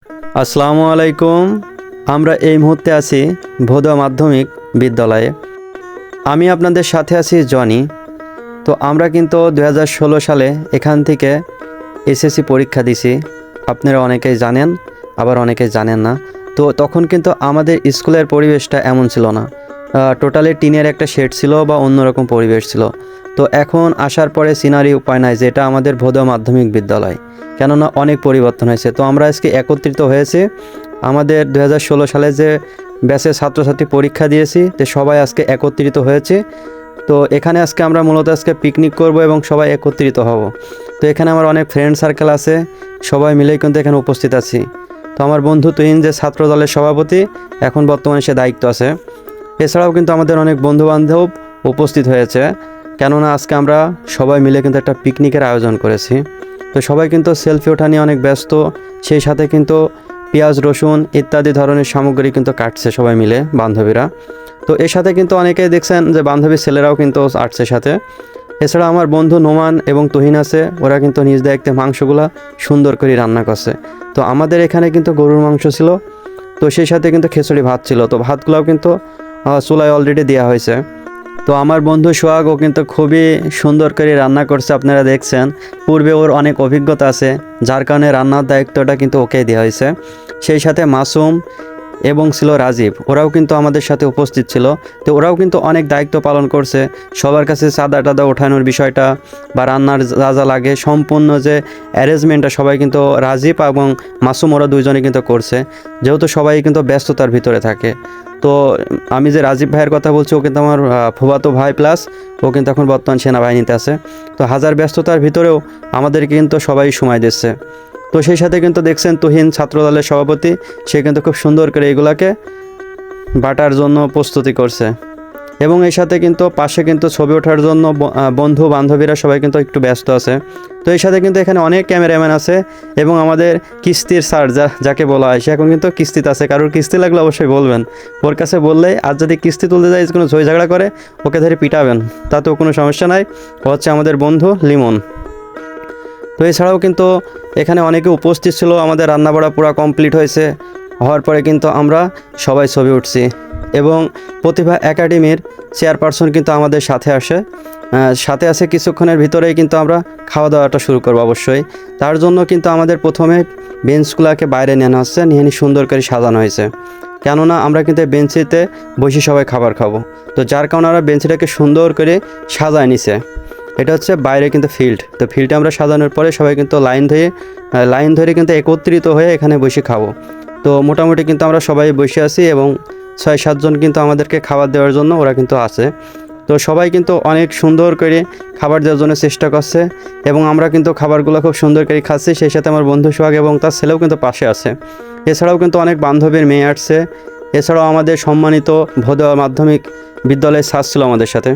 আসসালামু আলাইকুম। আমরা এই মুহূর্তে আছি ভোদা মাধ্যমিক বিদ্যালয়ে। আমি আপনাদের সাথে আছি জনি। তো আমরা কিন্তু 2016 সালে এখান থেকে এসএসসি পরীক্ষা দিছি। আপনারা অনেকেই জানেন, আবার অনেকেই জানেন না। তো তখন কিন্তু আমাদের স্কুলের পরিবেশটা এমন ছিল না। টোটালি টিনের একটা শেড ছিল বা অন্যরকম পরিবেশ ছিল। তো এখন আসার পরে সিনারি উপায় নাই যে এটা আমাদের ভোদা মাধ্যমিক বিদ্যালয়, কেননা অনেক পরিবর্তন হয়েছে। তো আমরা আজকে একত্রিত হয়েছি আমাদের 2016 সালে যে ব্যাচের ছাত্রছাত্রী পরীক্ষা দিয়েছি, তো সবাই আজকে একত্রিত হয়েছে। তো এখানে আজকে আমরা মূলত আজকে পিকনিক করব এবং সবাই একত্রিত হব। তো এখানে আমার অনেক ফ্রেন্ড সার্কেল আছে, সবাই মিলেই কিন্তু এখানে উপস্থিত আছি। তো আমার বন্ধু তুহিন যে ছাত্র দলের সভাপতি, এখন বর্তমানে সে দায়িত্ব আছে। এছাড়াও কিন্তু আমাদের অনেক বন্ধুবান্ধব উপস্থিত হয়েছে, কেননা আজকে আমরা সবাই মিলে কিন্তু একটা পিকনিকের আয়োজন করেছি। তো সবাই কিন্তু সেলফি ওঠা নিয়ে অনেক ব্যস্ত, সেই সাথে কিন্তু পেঁয়াজ রসুন ইত্যাদি ধরনের সামগ্রী কিন্তু কাটছে সবাই মিলে বান্ধবীরা। তো এর সাথে কিন্তু অনেকেই দেখছেন যে বান্ধবীর ছেলেরাও কিন্তু আসছে সাথে। এছাড়া আমার বন্ধু নোমান এবং তুহিন আছে, ওরা কিন্তু নিজ দায়িত্বে মাংসগুলা সুন্দর করে রান্না করছে। তো আমাদের এখানে কিন্তু গরুর মাংস ছিল, তো সেই সাথে কিন্তু খিচুড়ি ভাত ছিল। তো ভাতগুলোও কিন্তু চুলায় অলরেডি দেওয়া হয়েছে। তো আমার বন্ধু সোহাগ, ও কিন্তু খুবই সুন্দর করে রান্না করছে, আপনারা দেখছেন। পূর্বে ওর অনেক অভিজ্ঞতা আছে, যার কারণে রান্নার দায়িত্বটা কিন্তু ওকেই দেওয়া হয়েছে। সেই সাথে মাসুম এবং ছিল রাজীব, ওরাও কিন্তু আমাদের সাথে উপস্থিত ছিল। তো ওরাও কিন্তু অনেক দায়িত্ব পালন করছে, সবার কাছে চাঁদা টাদা ওঠানোর বিষয়টা বা রান্নার যা যা লাগে সম্পূর্ণ যে অ্যারেঞ্জমেন্টটা সবাই কিন্তু রাজীব এবং মাসুম ওরা দুইজনে কিন্তু করছে, যেহেতু সবাই কিন্তু ব্যস্ততার ভিতরে থাকে। তো আমি যে রাজীব ভাইয়ের কথা বলছি, ও কিন্তু আমার ফুফাতো ভাই, প্লাস ও কিন্তু এখন বর্তমান সেনাবাহিনীতে আছে। তো হাজার ব্যস্ততার ভিতরেও আমাদেরকে কিন্তু সবাই সময় দিচ্ছে। তো সেই সাথে কিন্তু দেখছেন তুহিন ছাত্রদলের সভাপতি, সে কিন্তু খুব সুন্দর করে এগুলাকে বাটার জন্য প্রস্তুতি করছে। এবং এর সাথে কিন্তু পাশে কিন্তু ছবি ওঠার জন্য বন্ধু বান্ধবীরা সবাই কিন্তু একটু ব্যস্ত আছে। তো এর সাথে কিন্তু এখানে অনেক ক্যামেরাম্যান আছে এবং আমাদের কিস্তির স্যার যাকে বলা হয়, সে এখন কিন্তু কিস্তিতে আছে। কারোর কিস্তি লাগলে অবশ্যই বলবেন, ওর কাছে বললেই, আর যদি কিস্তি তুলতে যায় কোনো ঝই ঝগড়া করে ওকে ধরে পিটাবেন, তাতেও কোনো সমস্যা নাই। ও হচ্ছে আমাদের বন্ধু লিমন। তো এছাড়াও কিন্তু এখানে অনেকে উপস্থিত ছিল। আমাদের রান্নাবাড়া পুরো কমপ্লিট হয়েছে, হওয়ার পরে কিন্তু আমরা সবাই ছবি উঠছি এবং প্রতিভা একাডেমির চেয়ারপারসন কিন্তু আমাদের সাথে আছে। কিছুক্ষণের ভিতরেই কিন্তু আমরা খাওয়া দাওয়াটা শুরু করবো অবশ্যই। তার জন্য কিন্তু আমাদের প্রথমে বেঞ্চগুলোকে বাইরে নেওয়া হচ্ছে, নিয়ে সুন্দর করে সাজানো হয়েছে, কেননা আমরা কিন্তু বেঞ্চিতে বসে সবাই খাবার খাবো। তো যার কারণে আমরা বেঞ্চিটাকে সুন্দর করে সাজায় নিছে। এটা হচ্ছে বাইরে কিন্তু ফিল্ড। তো ফিল্ডে আমরা সাজানোর পরে সবাই কিন্তু লাইন ধরে কিন্তু একত্রিত হয়ে এখানে বসে খাবো। তো মোটামুটি কিন্তু আমরা সবাই বসে আছি এবং 6-7 জন কিন্তু আমাদেরকে খাবার দেওয়ার জন্য ওরা কিন্তু আছে। তো সবাই কিন্তু অনেক সুন্দর করে খাবার দেওয়ার জন্য চেষ্টা করছে এবং আমরা কিন্তু খাবারগুলো খুব সুন্দর করে খাচ্ছি। সেই সাথে আমার বন্ধু সোহাগ এবং তার ছেলেও কিন্তু পাশে আছে। এছাড়াও কিন্তু অনেক বান্ধবীর মেয়ে আসছে। এছাড়াও আমাদের সম্মানিত ভোদা মাধ্যমিক বিদ্যালয়ের স্যার ছিল আমাদের সাথে।